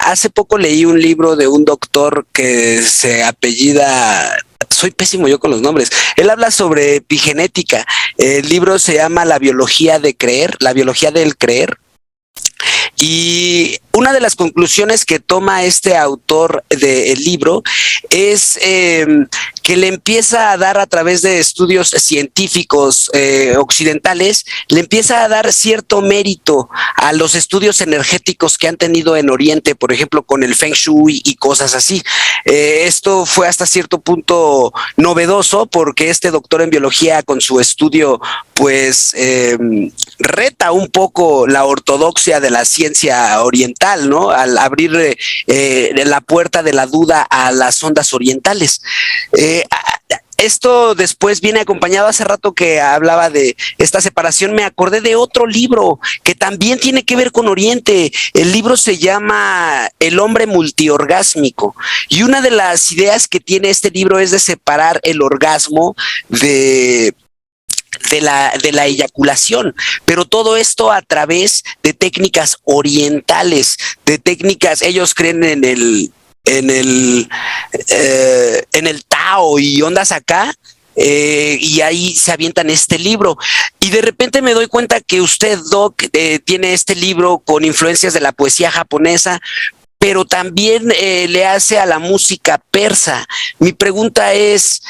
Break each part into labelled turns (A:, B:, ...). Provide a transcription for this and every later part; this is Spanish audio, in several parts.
A: Hace poco leí un libro de un doctor que se apellida, soy pésimo yo con los nombres, él habla sobre epigenética. El libro se llama La biología de creer, la biología del creer. Y una de las conclusiones que toma este autor del libro es que le empieza a dar, a través de estudios científicos occidentales, le empieza a dar cierto mérito a los estudios energéticos que han tenido en Oriente, por ejemplo, con el Feng Shui y cosas así. Esto fue hasta cierto punto novedoso, porque este doctor en biología, con su estudio, pues reta un poco la ortodoxia de la ciencia oriental, ¿no? Al abrir la puerta de la duda a las ondas orientales. Esto después viene acompañado, hace rato que hablaba de esta separación, me acordé de otro libro que también tiene que ver con Oriente. El libro se llama El hombre multiorgásmico, y una de las ideas que tiene este libro es de separar el orgasmo de la eyaculación, pero todo esto a través de técnicas orientales, de técnicas, ellos creen en el Tao y ondas acá, y ahí se avientan este libro. Y de repente me doy cuenta que usted, Doc, tiene este libro con influencias de la poesía japonesa, pero también le hace a la música persa. Mi pregunta es,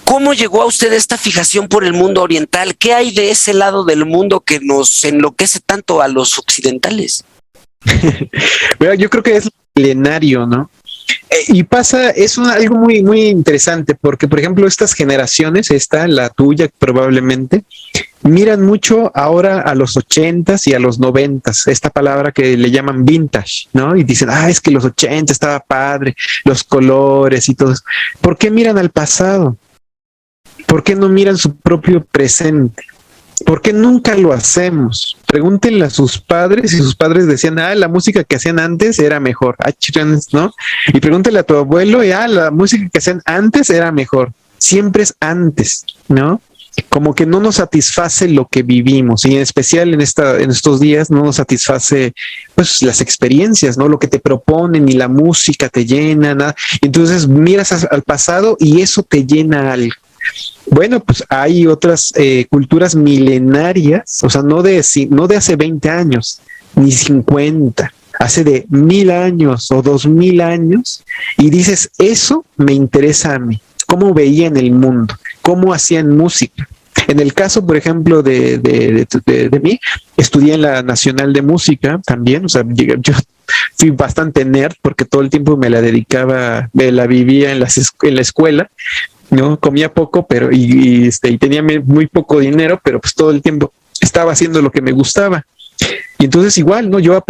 A: ¿cómo llegó a usted esta fijación por el mundo oriental? ¿Qué hay de ese lado del mundo que nos enloquece tanto a los occidentales?
B: Bueno, yo creo que es milenario, ¿no? Y pasa, algo muy, muy interesante, porque, por ejemplo, estas generaciones, la tuya probablemente, miran mucho ahora a los 80s y a los 90s, esta palabra que le llaman vintage, ¿no? Y dicen, es que los 80 estaba padre, los colores y todo eso. ¿Por qué miran al pasado? ¿Por qué no miran su propio presente? ¿Por qué nunca lo hacemos? Pregúntenle a sus padres, y sus padres decían, la música que hacían antes era mejor, ¿no? Y pregúntenle a tu abuelo, la música que hacían antes era mejor. Siempre es antes, ¿no? Como que no nos satisface lo que vivimos, y en especial en estos días no nos satisface, pues, las experiencias, ¿no? Lo que te proponen, y la música te llena, nada. Entonces miras al pasado y eso te llena algo. Bueno, pues hay otras culturas milenarias, o sea, no de hace 20 años, ni 50, hace de 1000 años o 2000 años, y dices, eso me interesa a mí, cómo veían el mundo, cómo hacían música. En el caso, por ejemplo, de mí, estudié en la Nacional de Música también, o sea, yo fui bastante nerd porque todo el tiempo me la vivía en la escuela, ¿no? Comía poco, pero y tenía muy poco dinero, pero pues todo el tiempo estaba haciendo lo que me gustaba. Y entonces igual, ¿no? Yo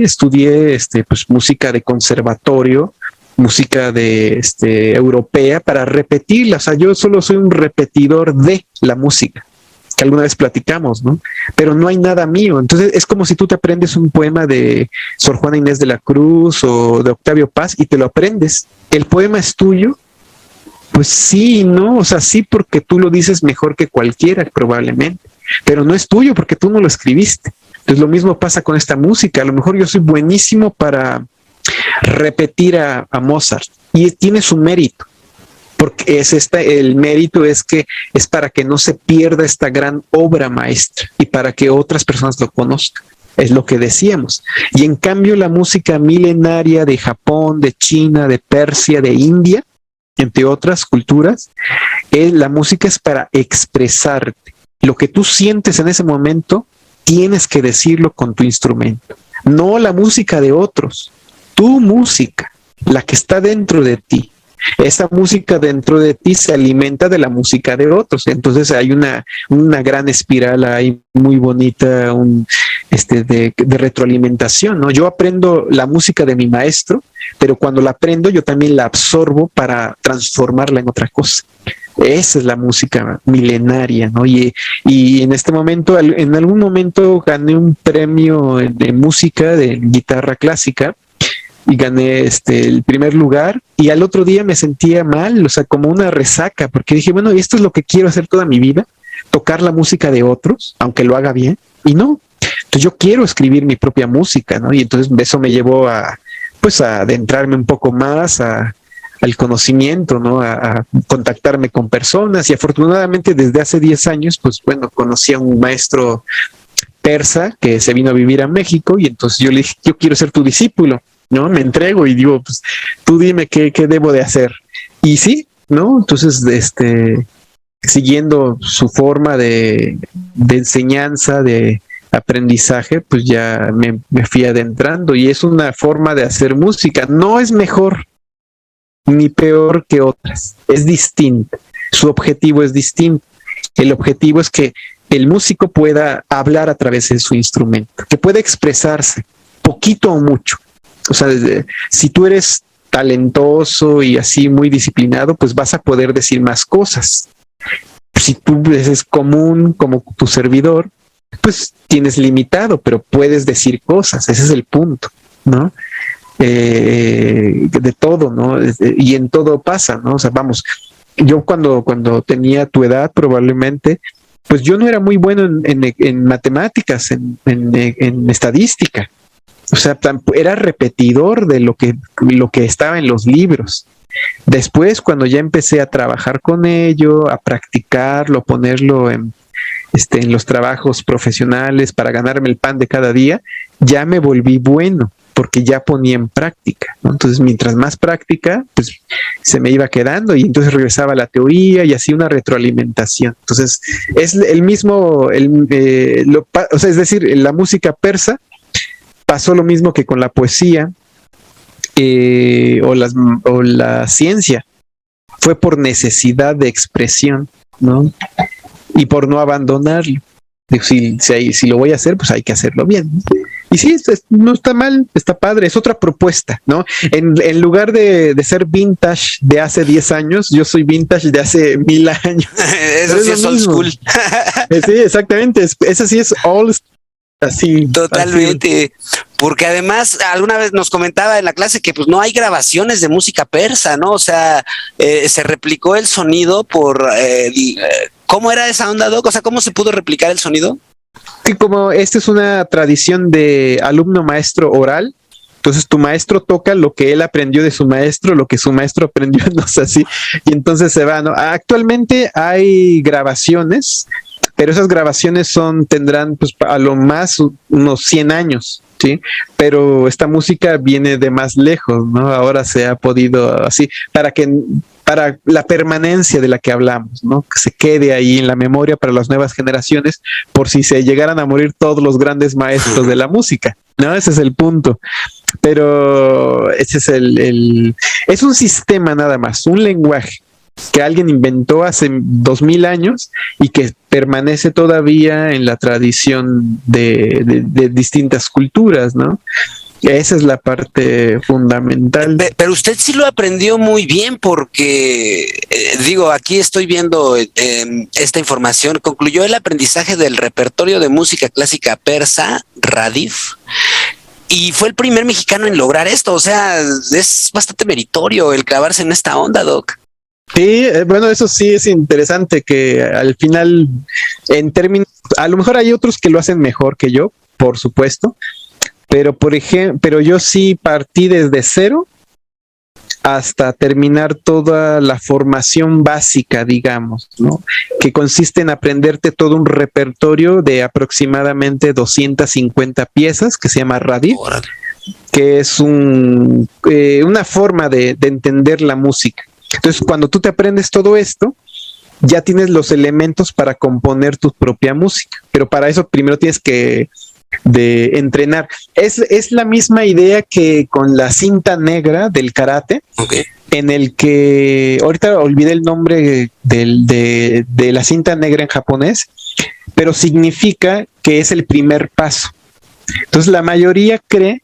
B: estudié pues música de conservatorio, música de europea, para repetirla. O sea, yo solo soy un repetidor de la música que alguna vez platicamos, ¿no? Pero no hay nada mío. Entonces es como si tú te aprendes un poema de Sor Juana Inés de la Cruz o de Octavio Paz y te lo aprendes. El poema es tuyo. Pues sí, ¿no? O sea, sí, porque tú lo dices mejor que cualquiera, probablemente, pero no es tuyo porque tú no lo escribiste. Entonces lo mismo pasa con esta música. A lo mejor yo soy buenísimo para repetir a Mozart, y tiene su mérito, porque el mérito es para que no se pierda esta gran obra maestra y para que otras personas lo conozcan. Es lo que decíamos. Y en cambio la música milenaria de Japón, de China, de Persia, de India, entre otras culturas, la música es para expresarte. Lo que tú sientes en ese momento, tienes que decirlo con tu instrumento. No la música de otros, tu música, la que está dentro de ti. Esa música dentro de ti se alimenta de la música de otros. Entonces hay una gran espiral ahí muy bonita, de retroalimentación, ¿no? Yo aprendo la música de mi maestro, pero cuando la aprendo yo también la absorbo para transformarla en otra cosa. Esa es la música milenaria, ¿no? Y en este momento, en algún momento gané un premio de música, de guitarra clásica, y gané el primer lugar, y al otro día me sentía mal, o sea, como una resaca, porque dije, bueno, esto es lo que quiero hacer toda mi vida, tocar la música de otros, aunque lo haga bien, y no. Entonces Entonces yo quiero escribir mi propia música, ¿no? Y entonces eso me llevó a, pues, a adentrarme un poco más al conocimiento, ¿no? A contactarme con personas, y afortunadamente desde hace 10 años, pues bueno, conocí a un maestro persa que se vino a vivir a México, y entonces yo le dije, yo quiero ser tu discípulo, ¿no? Me entrego y digo, pues tú dime qué debo de hacer. Y sí, ¿no? Entonces, siguiendo su forma de enseñanza, de aprendizaje, pues ya me fui adentrando, y es una forma de hacer música. No es mejor ni peor que otras, es distinta. Su objetivo es distinto. El objetivo es que el músico pueda hablar a través de su instrumento, que pueda expresarse, poquito o mucho. O sea, si tú eres talentoso y así muy disciplinado, pues vas a poder decir más cosas. Si tú eres común como tu servidor, pues tienes limitado, pero puedes decir cosas. Ese es el punto, ¿no? De todo, ¿no? Y en todo pasa, ¿no? O sea, vamos, yo cuando tenía tu edad probablemente, pues yo no era muy bueno en matemáticas, en estadística. O sea, era repetidor de lo que estaba en los libros. Después, cuando ya empecé a trabajar con ello, a practicarlo, ponerlo en los trabajos profesionales para ganarme el pan de cada día, ya me volví bueno, porque ya ponía en práctica, ¿no? Entonces, mientras más práctica, pues se me iba quedando, y entonces regresaba a la teoría y así una retroalimentación. Entonces, es el mismo, o sea, es decir, en la música persa pasó lo mismo que con la poesía o la ciencia. Fue por necesidad de expresión, ¿no? Y por no abandonarlo. Si lo voy a hacer, pues hay que hacerlo bien, ¿no? Y sí, no está mal, está padre, es otra propuesta, ¿no? En lugar de ser vintage de hace 10 años, yo soy vintage de hace 1000 años.
A: Eso sí es old school.
B: Sí, exactamente, eso sí es old, así.
A: Totalmente. Así. Porque además alguna vez nos comentaba en la clase que pues no hay grabaciones de música persa, ¿no? O sea, se replicó el sonido por... ¿cómo era esa onda, Doc? O sea, ¿cómo se pudo replicar el sonido?
B: Sí, como esta es una tradición de alumno-maestro oral, entonces tu maestro toca lo que él aprendió de su maestro, lo que su maestro aprendió, no sé, así, y entonces se va, ¿no? Actualmente hay grabaciones, pero esas grabaciones tendrán pues a lo más unos 100 años, ¿sí? Pero esta música viene de más lejos, ¿no? Ahora se ha podido así, para la permanencia de la que hablamos, ¿no? Que se quede ahí en la memoria para las nuevas generaciones, por si se llegaran a morir todos los grandes maestros de la música, ¿no? Ese es el punto. Pero ese es es un sistema nada más, un lenguaje que alguien inventó hace 2000 años y que permanece todavía en la tradición de distintas culturas, ¿no? Esa es la parte fundamental.
A: Pero usted sí lo aprendió muy bien porque, digo, aquí estoy viendo esta información. Concluyó el aprendizaje del repertorio de música clásica persa, Radif, y fue el primer mexicano en lograr esto. O sea, es bastante meritorio el clavarse en esta onda, Doc.
B: Sí, bueno, eso sí es interesante que al final, en términos, a lo mejor hay otros que lo hacen mejor que yo, por supuesto, pero yo sí partí desde cero hasta terminar toda la formación básica, digamos, ¿no? Que consiste en aprenderte todo un repertorio de aproximadamente 250 piezas, que se llama Radif, que es una forma de entender la música. Entonces, cuando tú te aprendes todo esto, ya tienes los elementos para componer tu propia música, pero para eso primero tienes que entrenar. Es la misma idea que con la cinta negra del karate,
A: okay,
B: en el que ahorita olvidé el nombre de la cinta negra en japonés, pero significa que es el primer paso. Entonces la mayoría cree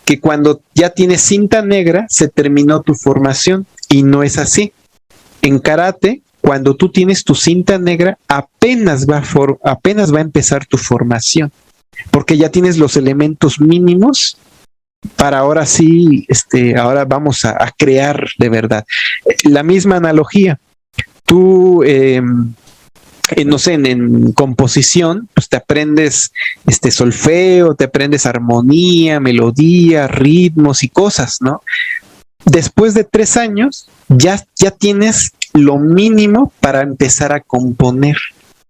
B: que cuando ya tienes cinta negra se terminó tu formación, y no es así. En karate, cuando tú tienes tu cinta negra, apenas va a empezar tu formación, porque ya tienes los elementos mínimos para ahora sí, ahora vamos a crear de verdad. La misma analogía. Tú no sé, en composición, pues te aprendes solfeo, te aprendes armonía, melodía, ritmos y cosas, ¿no? Después de 3 años, ya tienes lo mínimo para empezar a componer,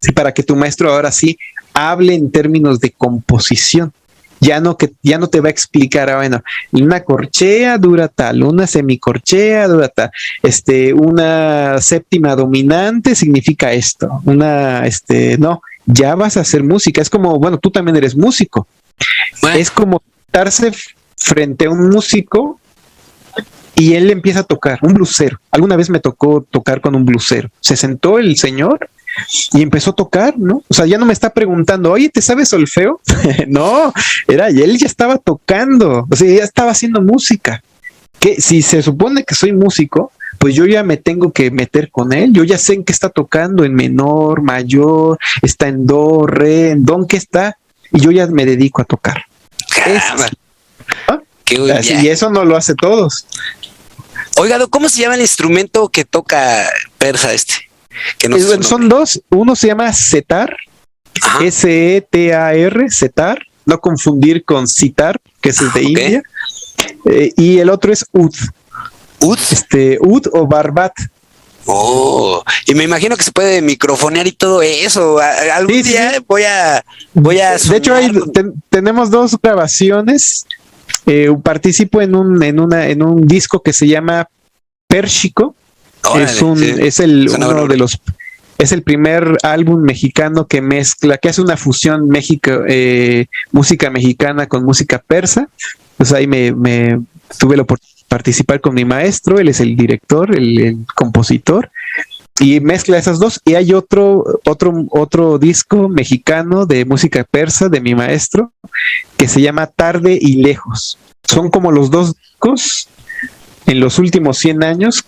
B: ¿sí? Para que tu maestro ahora sí hable en términos de composición. Ya no te va a explicar, bueno, una corchea dura tal, una semicorchea dura tal, una séptima dominante significa esto, no, ya vas a hacer música. Es como, bueno, tú también eres músico. Bueno. Es como estarse frente a un músico y él empieza a tocar, un blusero. Alguna vez me tocó tocar con un blusero. Se sentó el señor y empezó a tocar, ¿no? O sea, ya no me está preguntando, oye, ¿te sabes solfeo? No, él ya estaba tocando, o sea, ya estaba haciendo música. Que si se supone que soy músico, pues yo ya me tengo que meter con él, yo ya sé en qué está tocando, en menor, mayor, está en do, re, en don, ¿qué está? Y yo ya me dedico a tocar. ¿Ah? Y eso no lo hace todos.
A: Oiga, ¿cómo se llama el instrumento que toca Persa Que no
B: son dos, uno se llama setar, S-E-T-A-R, setar, no confundir con sitar, que es el de India, y el otro es ud.
A: ¿Ud?
B: Ud o barbat.
A: Oh, y me imagino que se puede microfonear y todo eso. Algún día sí. voy a
B: de hecho, tenemos 2 grabaciones. Participo en un disco que se llama Pérsico. Órale, es el primer álbum mexicano que hace una fusión música mexicana con música persa. Pues ahí me tuve la oportunidad de participar con mi maestro, él es el director, el compositor, y mezcla esas dos. Y hay otro disco mexicano de música persa de mi maestro que se llama Tarde y Lejos. Son como los 2 discos en los últimos 100 años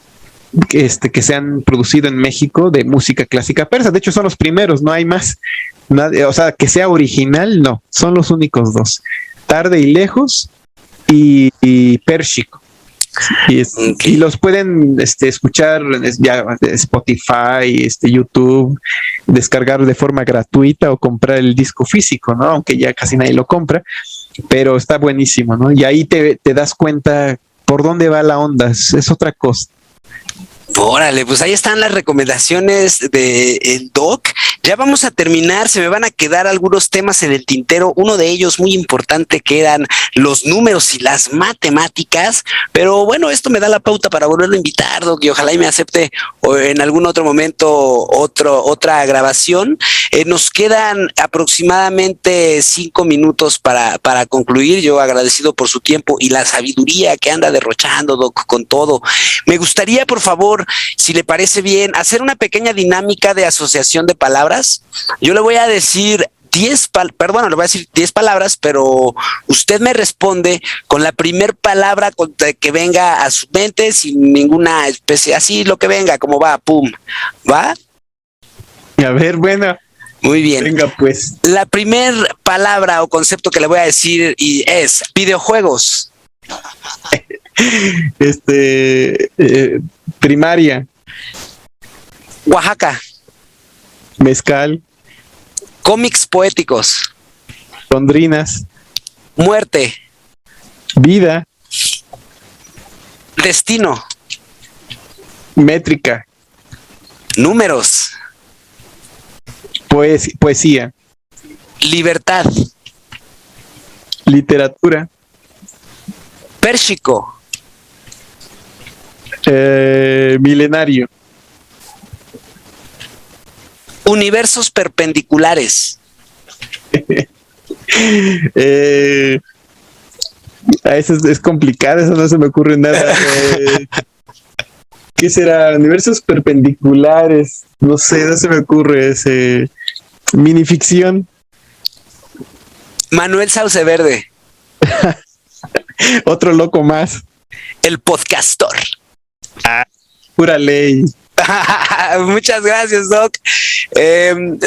B: que se han producido en México de música clásica persa. De hecho, son los primeros, no hay más. O sea, que sea original, no. Son los únicos 2. Tarde y Lejos y Pérsico. Y los pueden escuchar en Spotify, YouTube, descargar de forma gratuita o comprar el disco físico, ¿no? Aunque ya casi nadie lo compra, pero está buenísimo, ¿no? Y ahí te das cuenta por dónde va la onda, es otra cosa.
A: Órale, pues ahí están las recomendaciones del Doc. Ya vamos a terminar, se me van a quedar algunos temas en el tintero, uno de ellos muy importante que eran los números y las matemáticas, pero bueno, esto me da la pauta para volverlo a invitar, Doc, y ojalá y me acepte en algún otro momento otra grabación. Nos quedan aproximadamente 5 minutos para concluir. Yo agradecido por su tiempo y la sabiduría que anda derrochando, Doc, con todo. Me gustaría, por favor, si le parece bien, hacer una pequeña dinámica de asociación de palabras. Yo le voy a decir 10 palabras, pero usted me responde con la primer palabra que venga a su mente, sin ninguna especie, así lo que venga, como va, pum, ¿va?
B: A ver, bueno.
A: Muy bien.
B: Venga, pues.
A: La primer palabra o concepto que le voy a decir es videojuegos.
B: Primaria.
A: Oaxaca.
B: Mezcal.
A: Cómics poéticos.
B: Londrinas.
A: Muerte.
B: Vida.
A: Destino.
B: Métrica.
A: Números.
B: Poesía.
A: Libertad.
B: Literatura.
A: Pérsico.
B: Milenario.
A: Universos perpendiculares.
B: Eso es complicado, eso no se me ocurre nada. ¿Qué será? Universos perpendiculares. No sé, no se me ocurre ese. Minificción.
A: Manuel Sauce Verde.
B: Otro loco más.
A: El podcastor.
B: Pura ley.
A: Muchas gracias, Doc.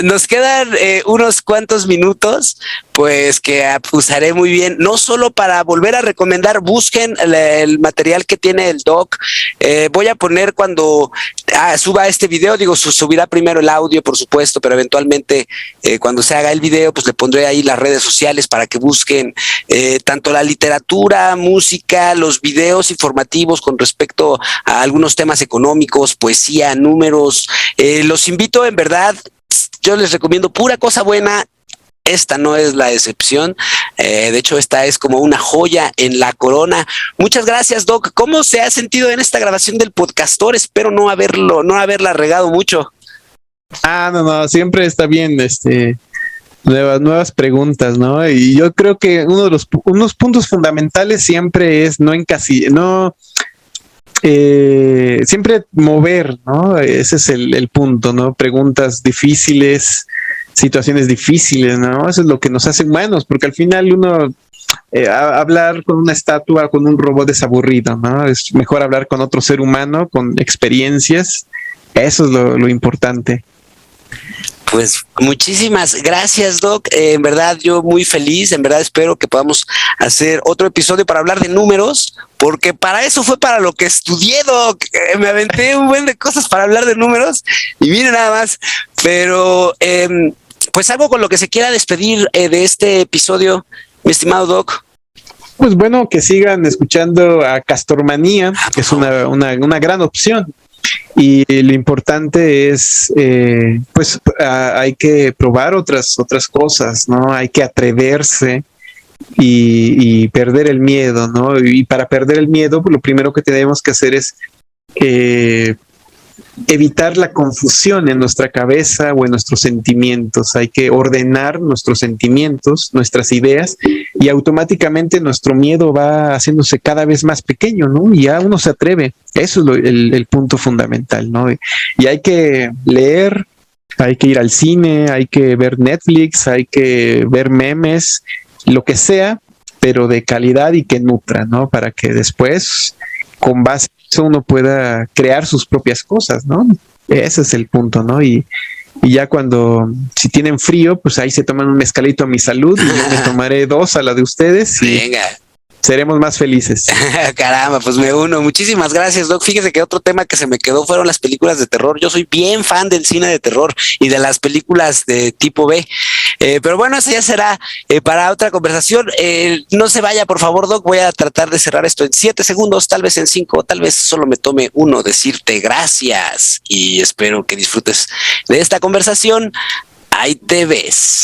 A: Nos quedan unos cuantos minutos, pues que usaré muy bien, no solo para volver a recomendar, busquen el material que tiene el Doc. Voy a poner cuando suba este video, digo, subirá primero el audio, por supuesto, pero eventualmente cuando se haga el video, pues le pondré ahí las redes sociales para que busquen tanto la literatura, música, los videos informativos con respecto a algunos temas económicos, poesía, números. Los invito, en verdad, yo les recomiendo pura cosa buena. Esta no es la excepción. De hecho, esta es como una joya en la corona. Muchas gracias, Doc. ¿Cómo se ha sentido en esta grabación del Podcastor? Espero no haberla regado mucho.
B: No, siempre está bien, nuevas preguntas, ¿no? Y yo creo que unos puntos fundamentales siempre es siempre mover, ¿no? Ese es el punto, ¿no? Preguntas difíciles, situaciones difíciles, ¿no? Eso es lo que nos hace humanos, porque al final uno hablar con una estatua, con un robot es aburrido, ¿no? Es mejor hablar con otro ser humano, con experiencias. Eso es lo importante.
A: Pues muchísimas gracias, Doc. En verdad, yo muy feliz. En verdad, espero que podamos hacer otro episodio para hablar de números, porque para eso fue para lo que estudié, Doc. Me aventé un buen de cosas para hablar de números y miren nada más. Pero, pues algo con lo que se quiera despedir de este episodio, mi estimado Doc.
B: Pues bueno, que sigan escuchando a Castormanía, que es una gran opción. Y lo importante es, hay que probar otras cosas, ¿no? Hay que atreverse y perder el miedo, ¿no? Y para perder el miedo, pues lo primero que tenemos que hacer es evitar la confusión en nuestra cabeza o en nuestros sentimientos. Hay que ordenar nuestros sentimientos, nuestras ideas, y automáticamente nuestro miedo va haciéndose cada vez más pequeño, ¿no? Y ya uno se atreve. Eso es el punto fundamental, ¿no? Y hay que leer, hay que ir al cine, hay que ver Netflix, hay que ver memes, lo que sea, pero de calidad y que nutra, ¿no? Para que después, con base en eso, uno pueda crear sus propias cosas, ¿no? Ese es el punto, ¿no? Y ya si tienen frío, pues ahí se toman un mezcalito a mi salud, y yo me tomaré 2 a la de ustedes y
A: venga,
B: seremos más felices.
A: Caramba, pues me uno. Muchísimas gracias, Doc. Fíjese que otro tema que se me quedó fueron las películas de terror. Yo soy bien fan del cine de terror y de las películas de tipo B. Pero bueno, eso ya será para otra conversación. No se vaya, por favor, Doc. Voy a tratar de cerrar esto en 7 segundos, tal vez en 5, tal vez solo me tome uno, decirte gracias y espero que disfrutes de esta conversación. Ahí te ves.